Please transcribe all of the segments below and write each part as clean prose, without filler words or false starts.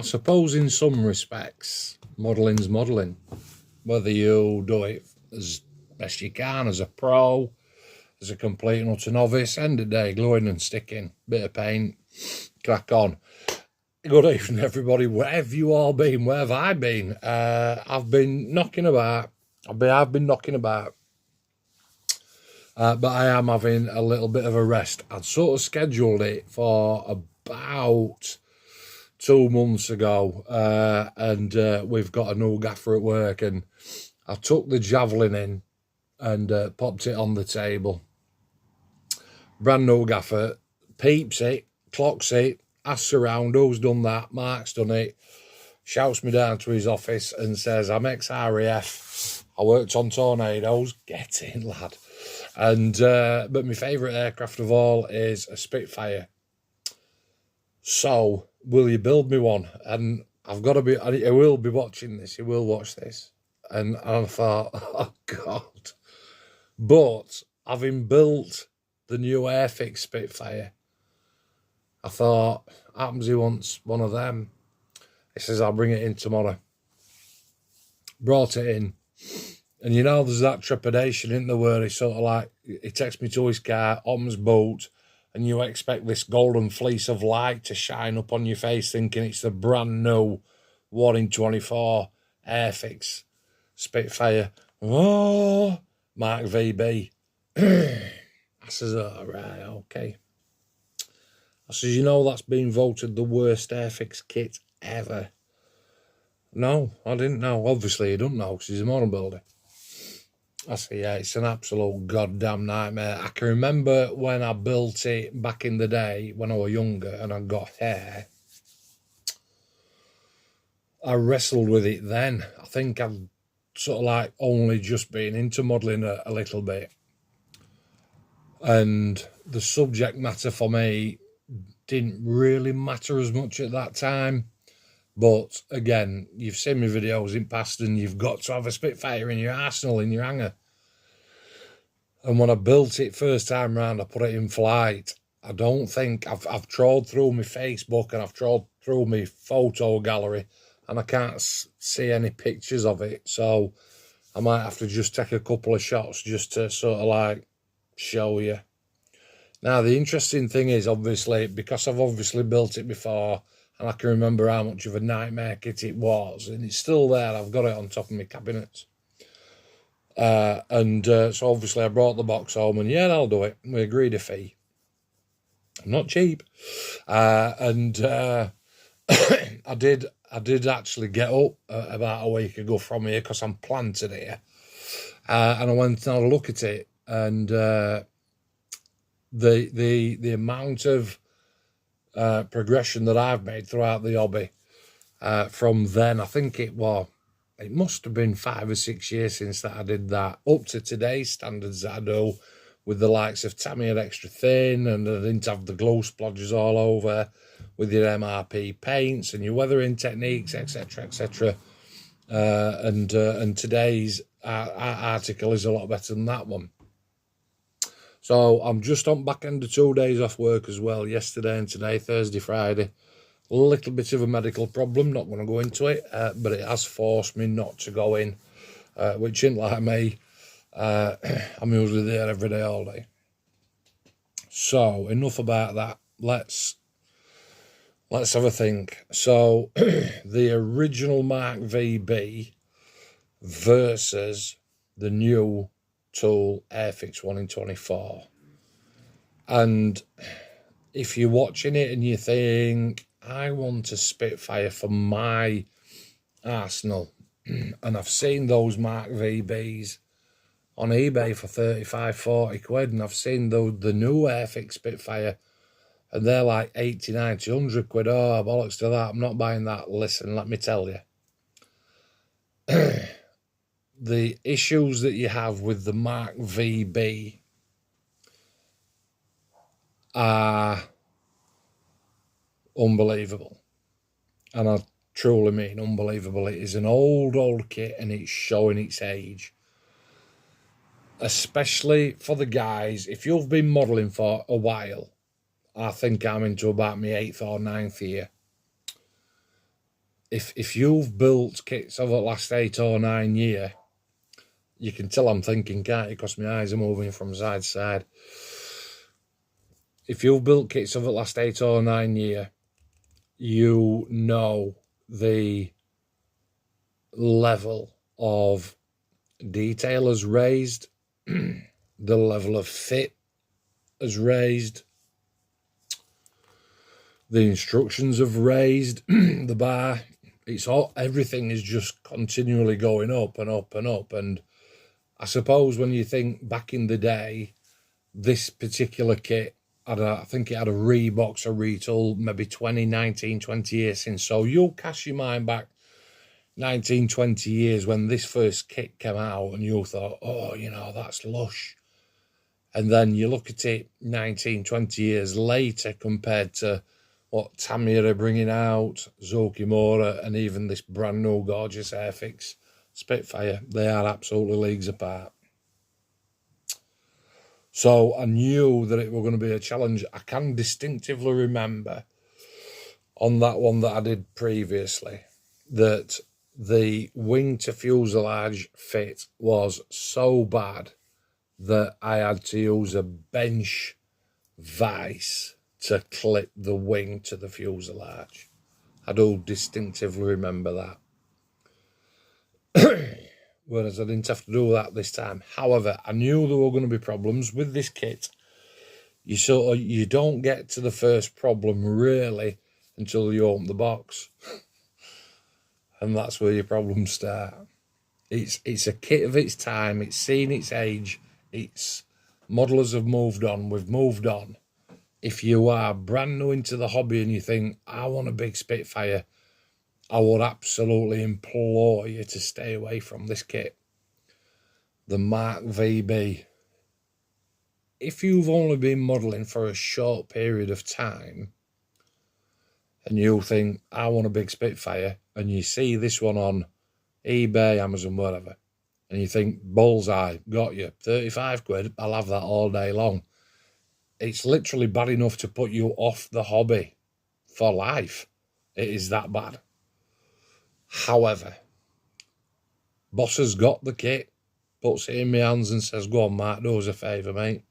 I suppose in some respects, modelling's modelling. Whether you do it as best you can, as a pro, as a complete and utter novice, end of the day, gluing and sticking, bit of paint, crack on. Good evening, everybody. Where have you all been? Where have I been? I've been knocking about. I've been knocking about. But I am having a little bit of a rest. I'd sort of scheduled it for about 2 months ago, and we've got a new gaffer at work, and I took the javelin in and popped it on the table. Brand new gaffer, peeps it, clocks it, asks around who's done that, Mark's done it, shouts me down to his office and says, I'm ex-RAF, I worked on Tornadoes, get in, lad. And but my favourite aircraft of all is a Spitfire. So, will you build me one? And I've got to be, he will be watching this, he will watch this. And I thought, oh God. But having built the new Airfix Spitfire, I thought, happens he wants one of them. He says, I'll bring it in tomorrow. Brought it in. And you know, there's that trepidation in the where he's sort of like, he takes me to his car, opens boot, and you expect this golden fleece of light to shine up on your face, thinking it's the brand new 1 in 24 Airfix Spitfire. Oh, MKVb. I says, oh, right, okay. I says, you know, that's been voted the worst Airfix kit ever. No, I didn't know. Obviously, he doesn't know because he's a model builder. I said, yeah, it's an absolute goddamn nightmare. I can remember when I built it back in the day when I was younger and I got hair. I wrestled with it then. I think I've sort of like only just been into modelling a little bit. And the subject matter for me didn't really matter as much at that time. But again, you've seen my videos in past and you've got to have a Spitfire in your arsenal, in your hangar. And when I built it first time round, I put it in flight. I don't think, I've trawled through my Facebook and I've trawled through my photo gallery and I can't see any pictures of it. So I might have to just take a couple of shots just to sort of like show you. Now, the interesting thing is, obviously, because I've obviously built it before, and I can remember how much of a nightmare kit it was, and it's still there. I've got it on top of my cabinet. So obviously I brought the box home, and yeah, I'll do it. We agreed a fee. I'm not cheap. I did actually get up about a week ago from here because I'm planted here. And I went and had a look at it, and the amount of progression that I've made throughout the hobby from then, I think it must have been 5 or 6 years since that I did that, up to today's standards that I do with the likes of Tammy had extra thin and I didn't have the glow splodges all over, with your MRP paints and your weathering techniques, etc, etc. And today's article is a lot better than that one. So I'm just on back end of 2 days off work as well, yesterday and today, Thursday, Friday. A little bit of a medical problem, not going to go into it, but it has forced me not to go in, which isn't like me. I'm usually there every day, all day. So enough about that. Let's have a think. So the original MKVb versus the new tool Airfix 1 in 24. And if you're watching it and you think, I want a Spitfire for my arsenal, and I've seen those MKVbs on eBay for 35, 40 quid, and I've seen the new Airfix Spitfire, and they're like 80, 90, 100 quid. Oh, bollocks to that. I'm not buying that. Listen, let me tell you. The issues that you have with the MKVb are unbelievable. And I truly mean unbelievable. It is an old kit and it's showing its age. Especially for the guys, if you've been modelling for a while, I think I'm into about my 8th or 9th year. if you've built kits over the last 8 or 9 years, you can tell I'm thinking, can't you? Because my eyes are moving from side to side. If you've built kits over the last 8 or 9 years, you know the level of detail has raised, the level of fit has raised, the instructions have raised, the bar, it's all, everything is just continually going up and up and up. And I suppose when you think back in the day, this particular kit I think it had a Reeboks, a retool, maybe 20 years since. So you'll cast your mind back 19, 20 years when this first kit came out and you thought, oh, you know, that's lush. And then you look at it 19, 20 years later compared to what Tamiya are bringing out, Zokimura, and even this brand new gorgeous Airfix Spitfire. They are absolutely leagues apart. So I knew that it was going to be a challenge. I can distinctively remember on that one that I did previously that the wing to fuselage fit was so bad that I had to use a bench vise to clip the wing to the fuselage. I do distinctively remember that. Whereas I didn't have to do that this time. However, I knew there were going to be problems with this kit. You don't get to the first problem really until you open the box. And that's where your problems start. It's a kit of its time, it's seen its age, its modelers have moved on, we've moved on. If you are brand new into the hobby and you think, I want a big Spitfire, I would absolutely implore you to stay away from this kit. The MKVb. If you've only been modelling for a short period of time and you think, I want a big Spitfire, and you see this one on eBay, Amazon, whatever, and you think, bullseye, got you, 35 quid, I'll have that all day long. It's literally bad enough to put you off the hobby for life. It is that bad. However, boss has got the kit, puts it in my hands and says, go on, Mark, do us a favour, mate.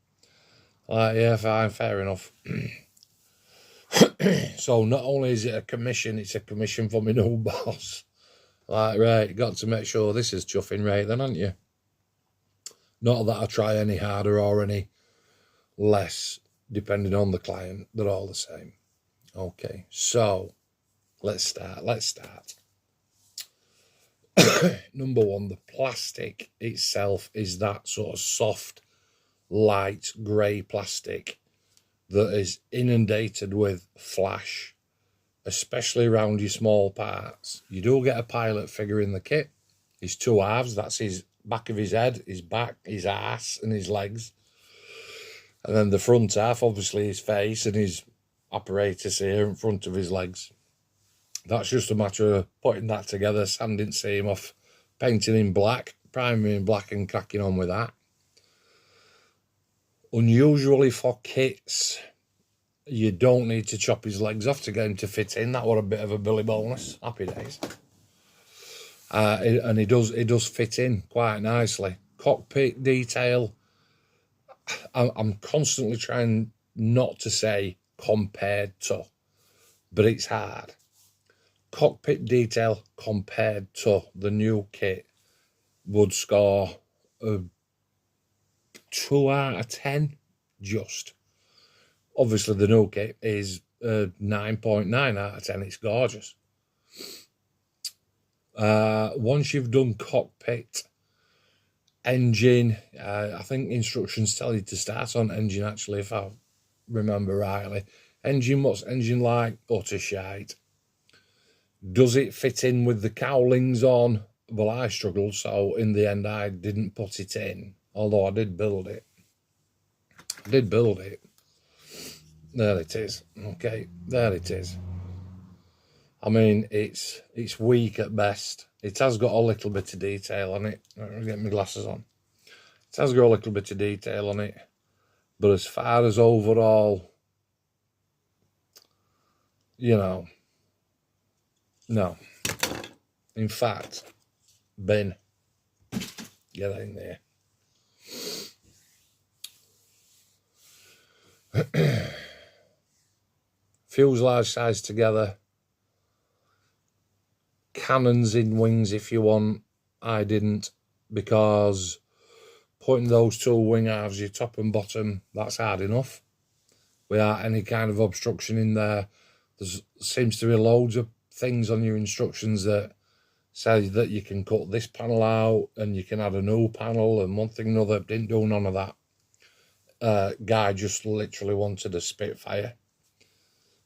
Like, yeah, fine, fair enough. So not only is it a commission, it's a commission for my new boss. Like, right, got to make sure this is chuffing right then, haven't you? Not that I try any harder or any less, depending on the client. They're all the same. Okay, so let's start. Number one, the plastic itself is that sort of soft, light grey plastic that is inundated with flash, especially around your small parts. You do get a pilot figure in the kit. His two halves, that's his back of his head, his back, his ass and his legs. And then the front half, obviously his face and his apparatus here in front of his legs. That's just a matter of putting that together, sanding seam off, painting in black, priming in black and cracking on with that. Unusually for kits, you don't need to chop his legs off to get him to fit in. That was a bit of a Billy bonus. Happy days. And it does fit in quite nicely. Cockpit detail, I'm constantly trying not to say compared to, but it's hard. Cockpit detail compared to the new kit would score a 2 out of 10, just. Obviously, the new kit is a 9.9 out of 10. It's gorgeous. Once you've done cockpit, engine, I think instructions tell you to start on engine, actually, if I remember rightly. Engine, what's engine like? Utter shite. Does it fit in with the cowlings on? Well, I struggled, so in the end I didn't put it in, although I did build it. There it is. Okay, there it is. I mean, it's weak at best. It has got a little bit of detail on it. Let me get my glasses on. It has got a little bit of detail on it. But as far as overall, you know, no. In fact, bin. Get that in there. Fuselage size together. Cannons in wings if you want. I didn't, because putting those two wing halves, your top and bottom, that's hard enough. Without any kind of obstruction in there. There seems to be loads of things on your instructions that say that you can cut this panel out and you can add a new panel and one thing and another. Didn't do none of that. Guy just literally wanted a Spitfire.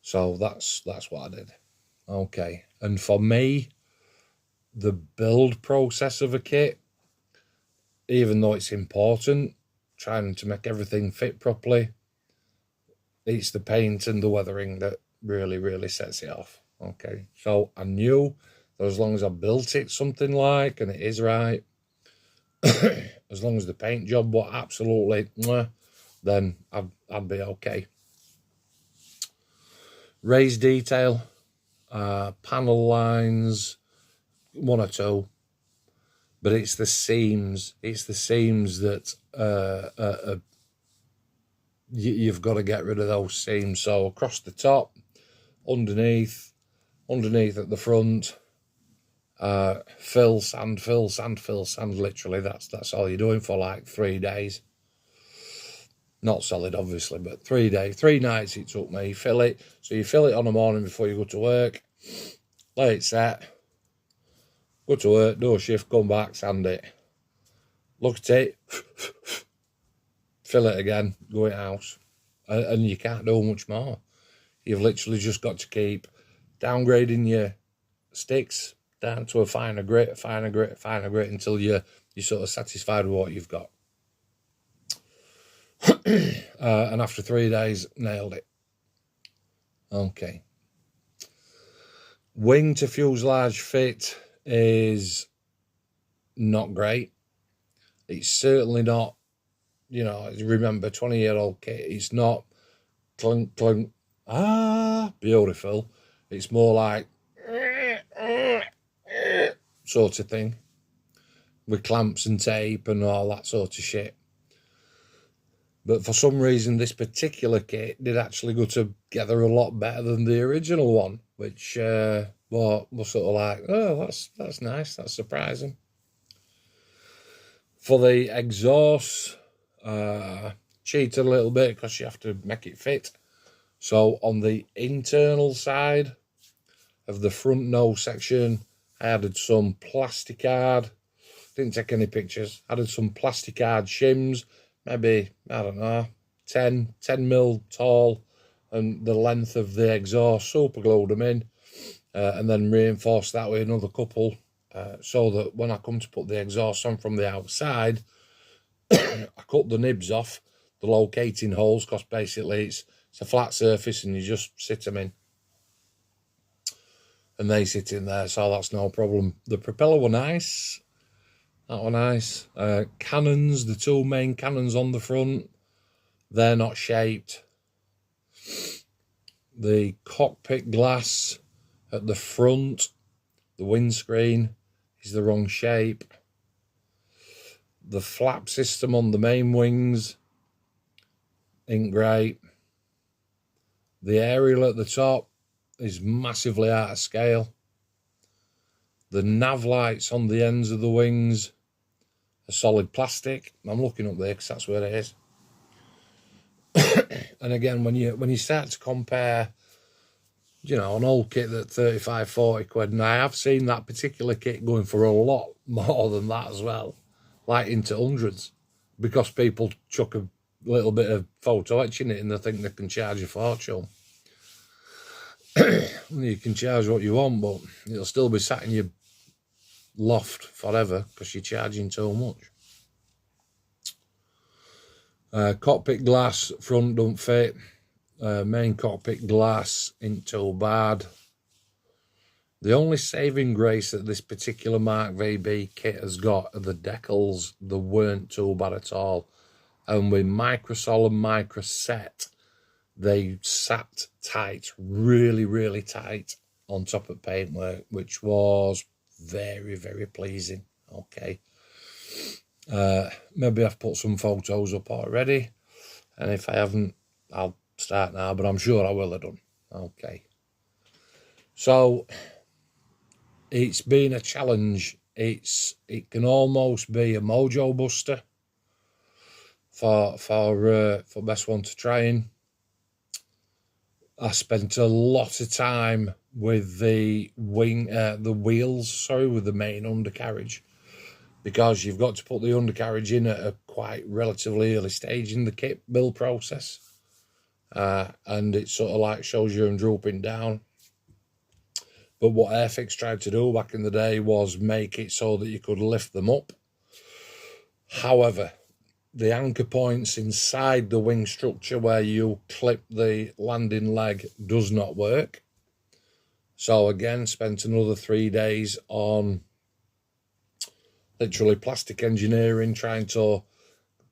So that's what I did. Okay. And for me, the build process of a kit, even though it's important, trying to make everything fit properly, it's the paint and the weathering that really sets it off. Okay. So I knew that as long as I built it something like, and it is right, as long as the paint job was absolutely then I'd be okay. Raised detail, panel lines, one or two, but it's the seams. It's the seams that you've got to get rid of those seams. So across the top, underneath at the front, fill, sand, literally. That's all you're doing for like 3 days. Not solid, obviously, but 3 days, 3 nights it took me. Fill it. So you fill it on the morning before you go to work. Let it set. Go to work, do a shift, come back, sand it. Look at it. Fill it again, go in house. And you can't do much more. You've literally just got to keep downgrading your sticks down to a finer grit until you're sort of satisfied with what you've got. And after 3 days, nailed it. Okay. Wing to fuselage fit is not great. It's certainly not, remember, 20-year-old kit. It's not clunk, clunk, beautiful. It's more like sort of thing with clamps and tape and all that sort of shit. But for some reason, this particular kit did actually go together a lot better than the original one, which was sort of like, oh, that's nice, that's surprising. For the exhaust, cheated a little bit because you have to make it fit. So on the internal side of the front nose section, I added some plasticard. Didn't take any pictures. Added some plasticard shims. Maybe, I don't know, 10 mil tall, and the length of the exhaust, super glued them in, and then reinforced that with another couple, so that when I come to put the exhaust on from the outside, I cut the nibs off the locating holes, because basically it's a flat surface and you just sit them in. And they sit in there, so that's no problem. The propeller were nice. That were nice. Cannons, the two main cannons on the front, they're not shaped. The cockpit glass at the front, the windscreen, is the wrong shape. The flap system on the main wings ain't great. The aerial at the top is massively out of scale. The nav lights on the ends of the wings are solid plastic. I'm looking up there because that's where it is. And again, when you start to compare, an old kit at 35, 40 quid, and I have seen that particular kit going for a lot more than that as well, like into hundreds, because people chuck a little bit of photo etch in it and they think they can charge a fortune. You can charge what you want, but it'll still be sat in your loft forever because you're charging too much. Cockpit glass front don't fit. Main cockpit glass ain't too bad. The only saving grace that this particular MKVb kit has got are the decals. They weren't too bad at all. And with microsol and microset, they sat tight, really tight on top of paintwork, which was very, very pleasing. Okay. Maybe I've put some photos up already, and if I haven't, I'll start now, but I'm sure I will have done. Okay. So it's been a challenge. It can almost be a mojo buster for best one to try in. I spent a lot of time with the wheels, with the main undercarriage, because you've got to put the undercarriage in at a quite relatively early stage in the kit build process, and it sort of like shows you them drooping down. But what Airfix tried to do back in the day was make it so that you could lift them up. However, the anchor points inside the wing structure where you clip the landing leg does not work. So again, spent another 3 days on literally plastic engineering, trying to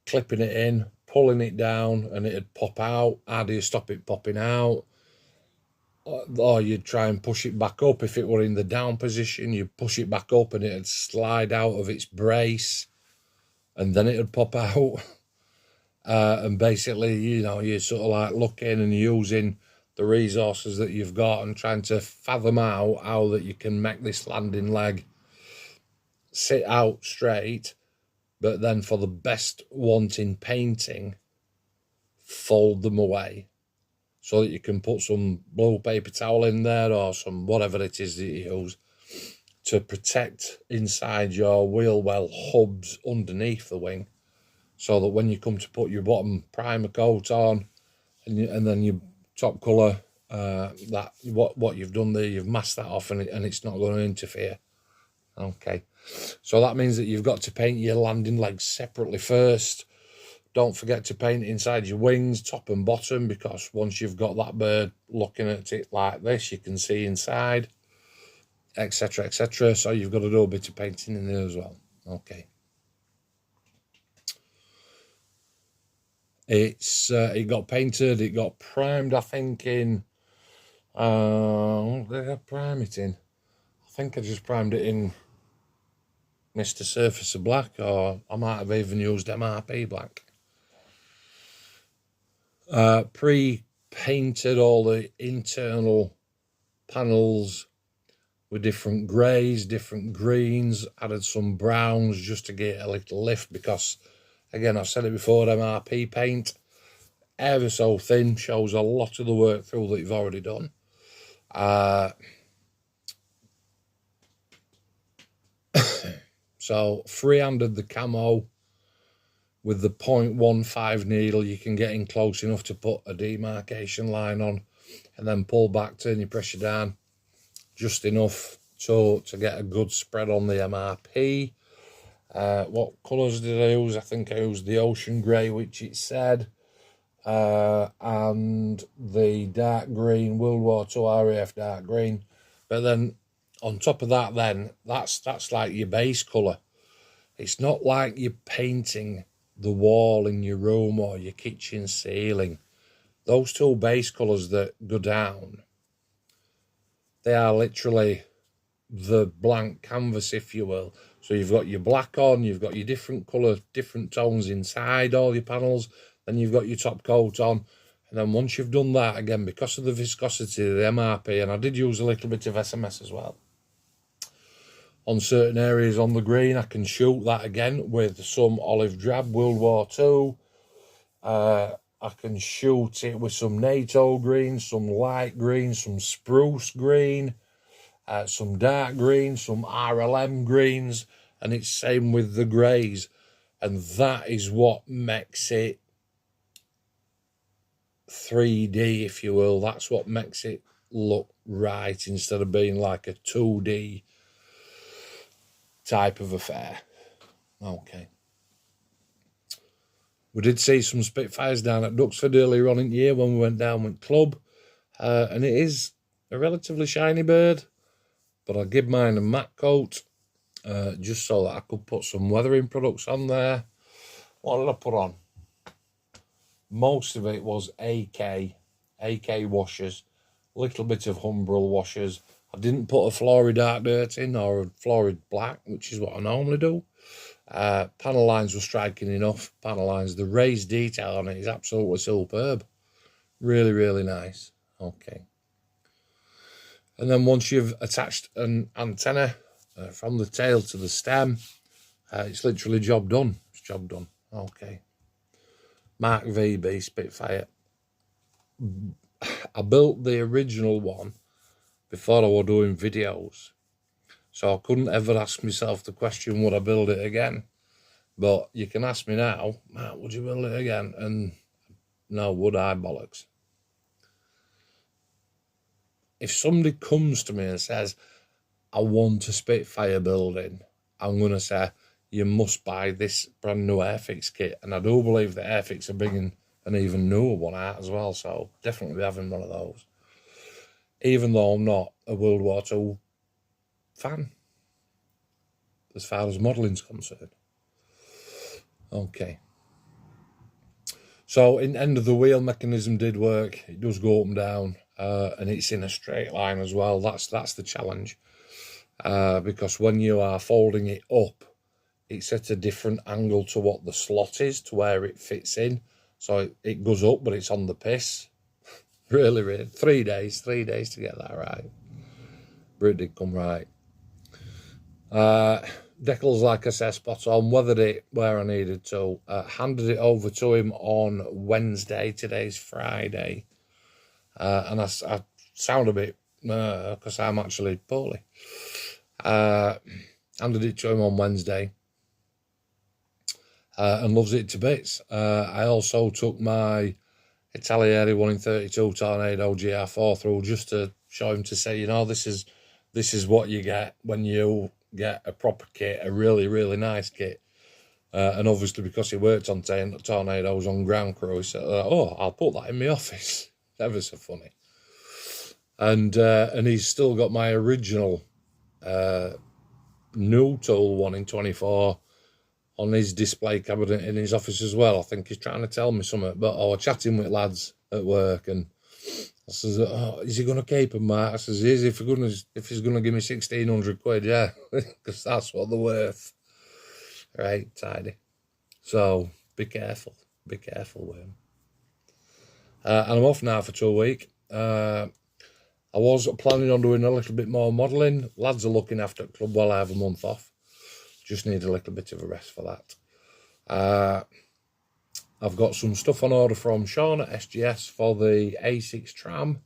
clipping it in, pulling it down, and it'd pop out. How do you stop it popping out? Or you'd try and push it back up. If it were in the down position, you'd push it back up and it'd slide out of its brace, and then it'd pop out. And basically, you're sort of like looking and using the resources that you've got and trying to fathom out how that you can make this landing leg sit out straight, but then for the best wanting painting, fold them away so that you can put some blue paper towel in there or some whatever it is that you use to protect inside your wheel well hubs underneath the wing, so that when you come to put your bottom primer coat on and then your top colour, that what you've done there, you've masked that off and it's not going to interfere. Okay, so that means that you've got to paint your landing legs separately first. Don't forget to paint inside your wings, top and bottom, because once you've got that bird looking at it like this, you can see inside, etc, etc. So you've got to do a bit of painting in there as well. Okay. It got painted, it got primed, I think in, what did I prime it in? I think I just primed it in Mr. Surfacer Black, or I might have even used MRP Black. Pre-painted all the internal panels with different greys, different greens, added some browns just to get a little lift, because again, I've said it before, MRP paint, ever so thin, shows a lot of the work through that you've already done. So free-handed the camo with the 0.15 needle. You can get in close enough to put a demarcation line on, and then pull back, turn your pressure down just enough to get a good spread on the MRP. What colours did I use? I think I used the ocean grey, which it said, and the dark green, World War II RAF dark green. But then on top of that, then that's like your base colour. It's not like you're painting the wall in your room or your kitchen ceiling. Those two base colours that go down, they are literally the blank canvas, if you will. So you've got your black on, you've got your different colour, different tones inside all your panels, then you've got your top coat on, and then once you've done that, again, because of the viscosity of the MRP, and I did use a little bit of SMS as well, on certain areas on the green, I can shoot that again with some olive drab World War II. I can shoot it with some NATO green, some light green, some spruce green, some dark green, some RLM greens, and it's same with the greys. And that is what makes it 3D, if you will. That's what makes it look right, instead of being like a 2D type of affair. Okay. We did see some Spitfires down at Duxford earlier on in the year when we went down with club, and it is a relatively shiny bird, but I give mine a matte coat just so that I could put some weathering products on there. What did I put on? Most of it was AK washers, a little bit of Humbrol washers, I didn't put a florid dark dirt in or a florid black, which is what I normally do. Panel lines were striking enough. Panel lines, the raised detail on it is absolutely superb. Really, really nice. Okay. And then once you've attached an antenna from the tail to the stem, it's literally job done. It's job done. Okay. MKVb Spitfire. I built the original one before I was doing videos, so I couldn't ever ask myself the question, would I build it again? But you can ask me now, Matt, would you build it again? And no, would I, bollocks? If somebody comes to me and says, I want a Spitfire building, I'm going to say, you must buy this brand new Airfix kit. And I do believe that Airfix are bringing an even newer one out as well, so definitely be having one of those. Even though I'm not a World War II fan, as far as modelling's concerned. Okay. So in end of the wheel mechanism did work. It does go up and down, and it's in a straight line as well. That's the challenge, because when you are folding it up, it's at a different angle to what the slot is, to where it fits in. So it goes up, but it's on the piss. Really, really. 3 days to get that right. But it did come right. Decals, like I said, spot on. Weathered it where I needed to. Handed it over to him on Wednesday. Today's Friday. And I sound a bit, because I'm actually poorly. Handed it to him on Wednesday. And loves it to bits. I also took my Italieri 1 in 32 Tornado GR4 through just to show him, to say, you know, this is what you get when you get a proper kit, a really, really nice kit. And obviously, because he worked on Tornadoes on ground crew, he said, oh, I'll put that in my office. Ever so funny. And he's still got my original new tool 1 in 24 on his display cabinet in his office as well. I think he's trying to tell me something, but I was chatting with lads at work, and I says, oh, is he going to keep him, Mark? I says, if he's going to give me 1,600 quid, yeah, because that's what they're worth. Right, tidy. So be careful with him. And I'm off now for 2 weeks. I was planning on doing a little bit more modelling. Lads are looking after the club while I have a month off. Just need a little bit of a rest for that. I've got some stuff on order from Sean at SGS for the A6 tram.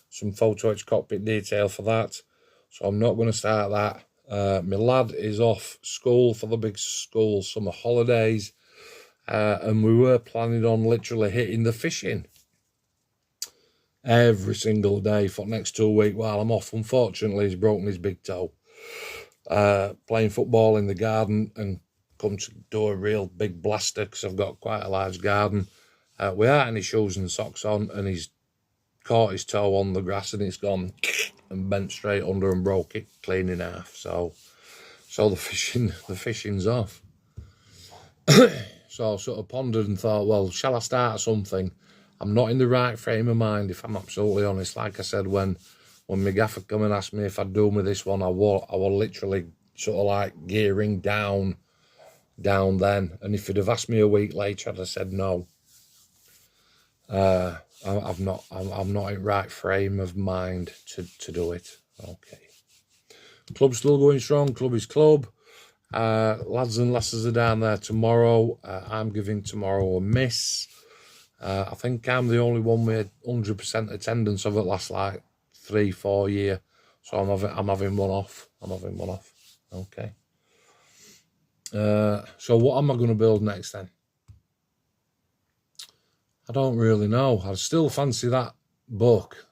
Some photo etch cockpit detail for that. So I'm not going to start that. My lad is off school for the big school summer holidays. And we were planning on literally hitting the fishing every single day for the next 2 weeks while I'm off. Unfortunately, he's broken his big toe. Playing football in the garden and come to do a real big blaster, because I've got quite a large garden, without any shoes and socks on, and he's caught his toe on the grass and it's gone and bent straight under and broke it clean in half. So the fishing's off. So I sort of pondered and thought, well, shall I start something? I'm not in the right frame of mind, if I'm absolutely honest. Like I said, when my gaffer come and asked me if I'd do me this one, I was literally sort of like gearing down then. And if you'd have asked me a week later, I'd have said no. I'm not in right frame of mind to do it. Okay. Club's still going strong. Club is club. Lads and lasses are down there tomorrow. I'm giving tomorrow a miss. I think I'm the only one with 100% attendance of it last like 3-4 year. So I'm having one off. Okay. So what am I going to build next then? I don't really know. I still fancy that book,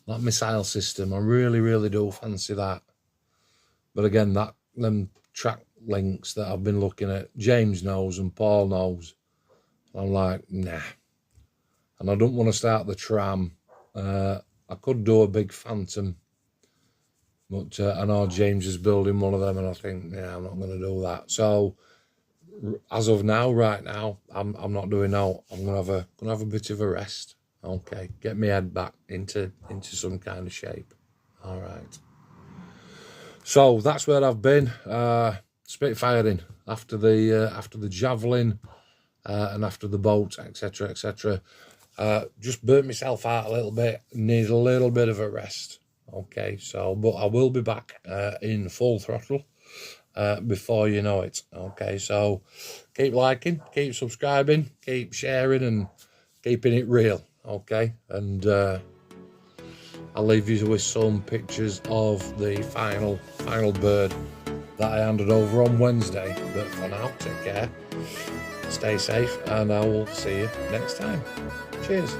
that missile system. I really, really do fancy that. But again, them track links that I've been looking at, James knows and Paul knows. I'm like, nah. And I don't want to start the tram. I could do a big Phantom, but I know James is building one of them, and I think, yeah, I'm not going to do that. So as of now, right now, I'm not doing no. I'm gonna have a bit of a rest. Okay, get my head back into some kind of shape. All right. So that's where I've been, Spitfiring after the javelin and after the boat, etc., etc. Just burnt myself out a little bit. Need a little bit of a rest. Okay, so but I will be back in full throttle before you know it. Okay, so keep liking, keep subscribing, keep sharing, and keeping it real. Okay, and I'll leave you with some pictures of the final bird that I handed over on Wednesday. But for now, take care, stay safe, and I will see you next time. Cheers.